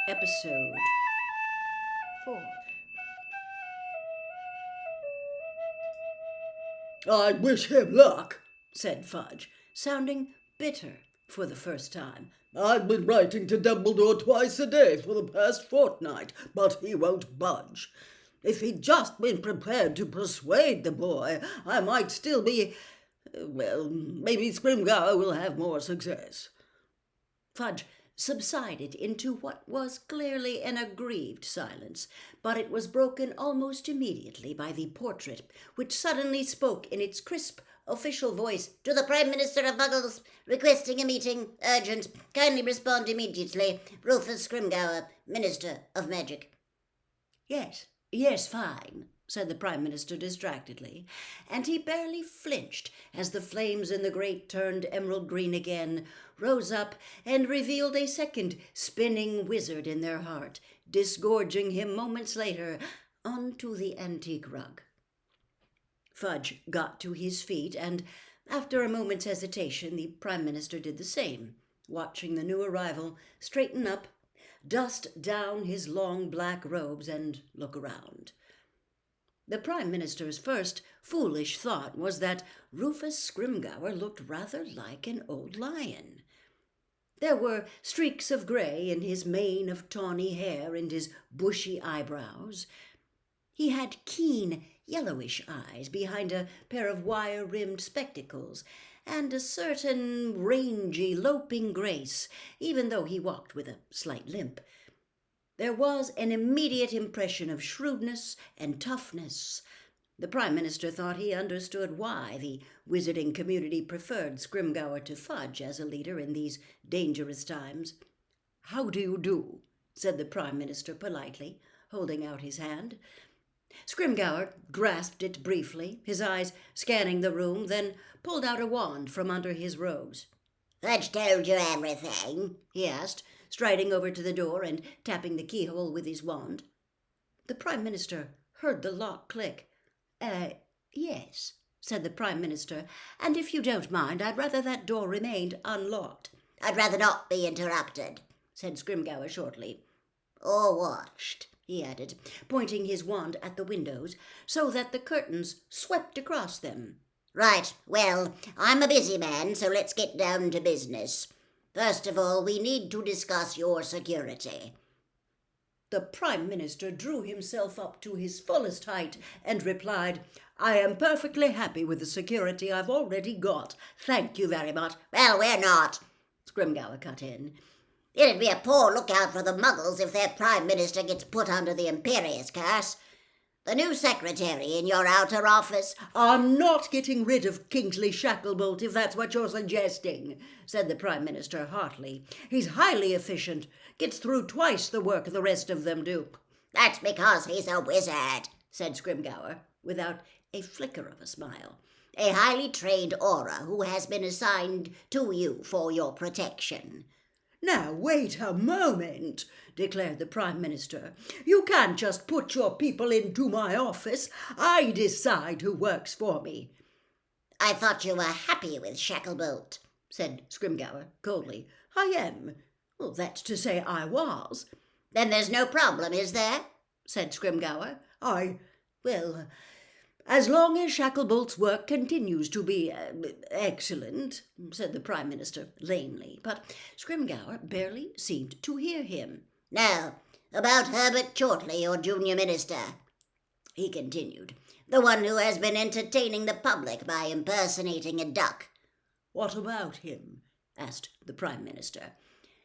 Episode 4. "I wish him luck," said Fudge, sounding bitter for the first time. "I've been writing to Dumbledore twice a day for the past fortnight, but he won't budge. If he'd just been prepared to persuade the boy, I might still be... well, maybe Scrimgeour will have more success." Fudge subsided into what was clearly an aggrieved silence, but it was broken almost immediately by the portrait, which suddenly spoke in its crisp official voice. "To the Prime Minister of Muggles, requesting a meeting, urgent. Kindly respond immediately. Rufus Scrimgeour, Minister of Magic." Yes, fine," said the Prime Minister distractedly, and he barely flinched as the flames in the grate turned emerald green again, rose up, and revealed a second spinning wizard in their heart, disgorging him moments later onto the antique rug. Fudge got to his feet, and after a moment's hesitation the Prime Minister did the same, watching the new arrival straighten up, dust down his long black robes, and look around. The Prime Minister's first foolish thought was that Rufus Scrimgeour looked rather like an old lion. There were streaks of grey in his mane of tawny hair and his bushy eyebrows. He had keen, yellowish eyes behind a pair of wire-rimmed spectacles, and a certain rangy, loping grace, even though he walked with a slight limp. There was an immediate impression of shrewdness and toughness. The Prime Minister thought he understood why the wizarding community preferred Scrimgeour to Fudge as a leader in these dangerous times. "How do you do?" said the Prime Minister politely, holding out his hand. Scrimgeour grasped it briefly, his eyes scanning the room, then pulled out a wand from under his robes. "Fudge told you everything?" he asked, striding over to the door and tapping the keyhole with his wand. The Prime Minister heard the lock click. Yes," said the Prime Minister, "and if you don't mind, I'd rather that door remained unlocked." "I'd rather not be interrupted," said Scrimgeour shortly. "or watched," he added, pointing his wand at the windows so that the curtains swept across them. "Right, well, I'm a busy man, so let's get down to business. First of all, we need to discuss your security." The Prime Minister drew himself up to his fullest height and replied, "I am perfectly happy with the security I've already got. Thank you very much." "Well, we're not," Scrimgeour cut in. "It'd be a poor lookout for the Muggles if their Prime Minister gets put under the Imperious curse. The new secretary in your outer office—" "I'm not getting rid of Kingsley Shacklebolt, if that's what you're suggesting," said the Prime Minister heartily. "He's highly efficient, gets through twice the work the rest of them do." "That's because he's a wizard," said Scrimgeour, without a flicker of a smile. "A highly trained aura who has been assigned to you for your protection." "Now, wait a moment," declared the Prime Minister. "You can't just put your people into my office. I decide who works for me." "I thought you were happy with Shacklebolt," said Scrimgeour coldly. "I am. Well, that's to say I was." "Then there's no problem, is there?" said Scrimgeour. Well, as long as Shacklebolt's work continues to be excellent," said the Prime Minister lamely, but Scrimgeour barely seemed to hear him. "Now, about Herbert Chortley, your junior minister," he continued, "the one who has been entertaining the public by impersonating a duck." "What about him?" asked the Prime Minister.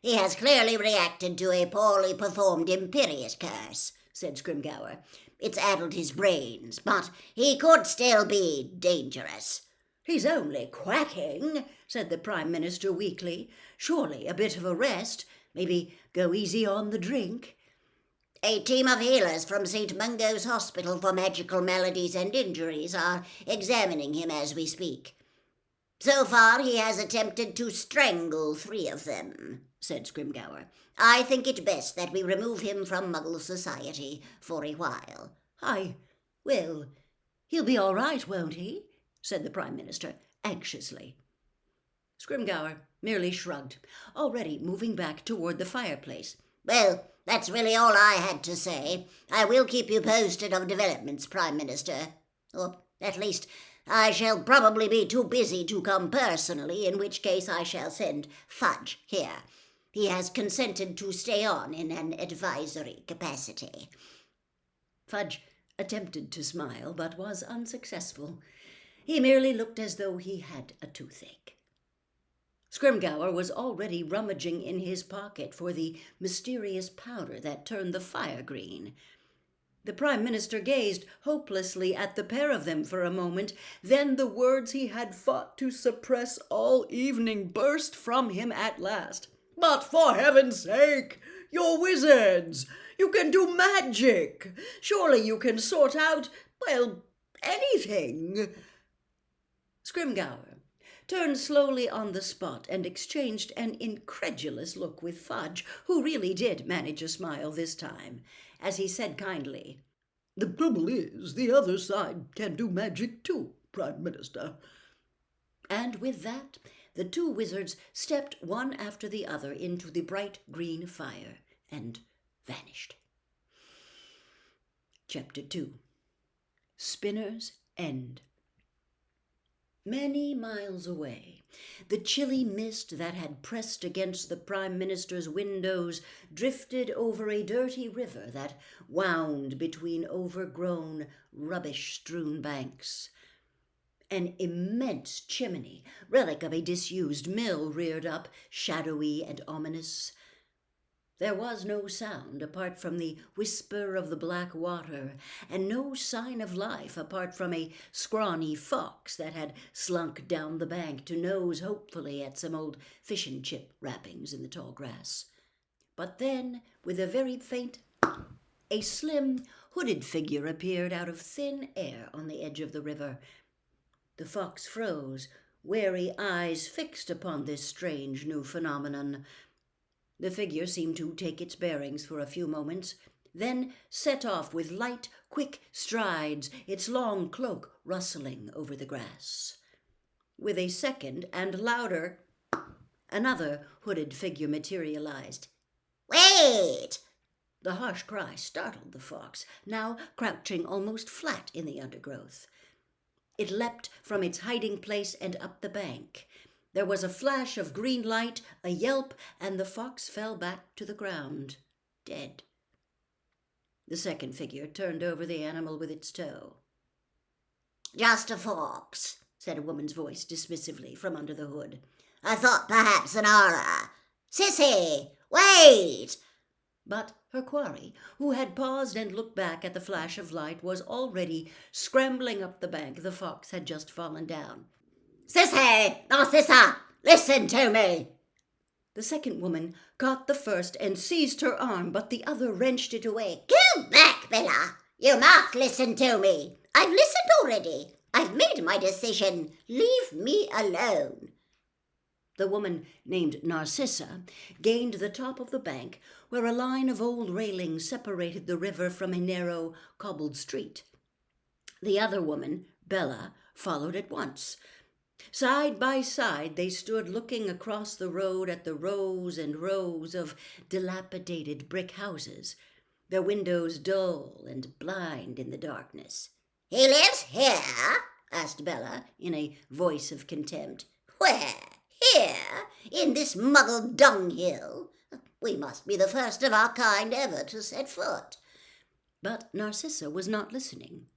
"He has clearly reacted to a poorly performed Imperious curse," said Scrimgeour. "It's addled his brains, but he could still be dangerous." "He's only quacking," said the Prime Minister weakly. "Surely a bit of a rest, maybe go easy on the drink." "A team of healers from St. Mungo's Hospital for Magical Maladies and Injuries are examining him as we speak. So far he has attempted to strangle 3 of them," said Scrimgeour. "I think it best that we remove him from Muggle society for a while." Well, he'll be all right, won't he?" said the Prime Minister anxiously. Scrimgeour merely shrugged, already moving back toward the fireplace. Well, that's really all I had to say. I will keep you posted of developments, Prime Minister. Or, at least, I shall probably be too busy to come personally, in which case I shall send Fudge here. He has consented to stay on in an advisory capacity. Fudge attempted to smile, but was unsuccessful. He merely looked as though he had a toothache. Scrimgeour was already rummaging in his pocket for the mysterious powder that turned the fire green. The Prime Minister gazed hopelessly at the pair of them for a moment. Then the words he had fought to suppress all evening burst from him at last. But for heaven's sake, you're wizards! You can do magic! Surely you can sort out, well, anything! Scrimgeour turned slowly on the spot and exchanged an incredulous look with Fudge, who really did manage a smile this time, as he said kindly, "The trouble is, the other side can do magic too, Prime Minister." And with that, the two wizards stepped one after the other into the bright green fire and vanished. Chapter 2. Spinner's End. Many miles away, the chilly mist that had pressed against the Prime Minister's windows drifted over a dirty river that wound between overgrown, rubbish-strewn banks. An immense chimney, relic of a disused mill, reared up, shadowy and ominous. There was no sound apart from the whisper of the black water, and no sign of life apart from a scrawny fox that had slunk down the bank to nose hopefully at some old fish-and-chip wrappings in the tall grass. But then, with a very faint, a slim, hooded figure appeared out of thin air on the edge of the river. The fox froze, wary eyes fixed upon this strange new phenomenon. The figure seemed to take its bearings for a few moments, then set off with light, quick strides, its long cloak rustling over the grass. With a second and louder, another hooded figure materialized. Wait! The harsh cry startled the fox, now crouching almost flat in the undergrowth. It leapt from its hiding place and up the bank. There was a flash of green light, a yelp, and the fox fell back to the ground, dead. The second figure turned over the animal with its toe. "Just a fox," said a woman's voice dismissively from under the hood. "I thought perhaps an aura. Sissy, wait!" But her quarry, who had paused and looked back at the flash of light, was already scrambling up the bank the fox had just fallen down. "Sissy! Narcissa! Listen to me!" The second woman caught the first and seized her arm, but the other wrenched it away. "Go back, Bella! You must listen to me! I've listened already! I've made my decision! Leave me alone!" The woman, named Narcissa, gained the top of the bank, where a line of old railings separated the river from a narrow, cobbled street. The other woman, Bella, followed at once. Side by side they stood looking across the road at the rows and rows of dilapidated brick houses, their windows dull and blind in the darkness. "He lives here?" asked Bella, in a voice of contempt. "Where? Here? In this muggle dunghill? We must be the first of our kind ever to set foot." But Narcissa was not listening.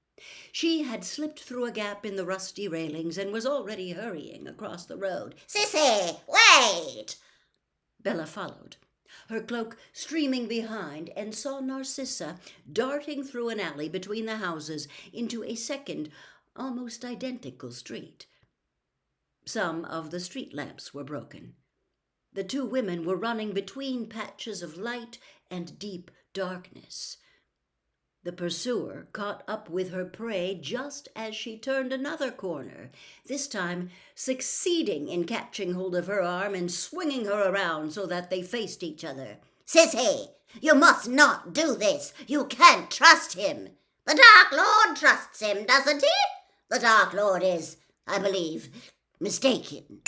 She had slipped through a gap in the rusty railings and was already hurrying across the road. "Sissy, wait!" Bella followed, her cloak streaming behind, and saw Narcissa darting through an alley between the houses into a second, almost identical street. Some of the street lamps were broken. The two women were running between patches of light and deep darkness. The pursuer caught up with her prey just as she turned another corner, this time succeeding in catching hold of her arm and swinging her around so that they faced each other. "Sissy, you must not do this. You can't trust him. The Dark Lord trusts him, doesn't he? The Dark Lord is, I believe, mistaken."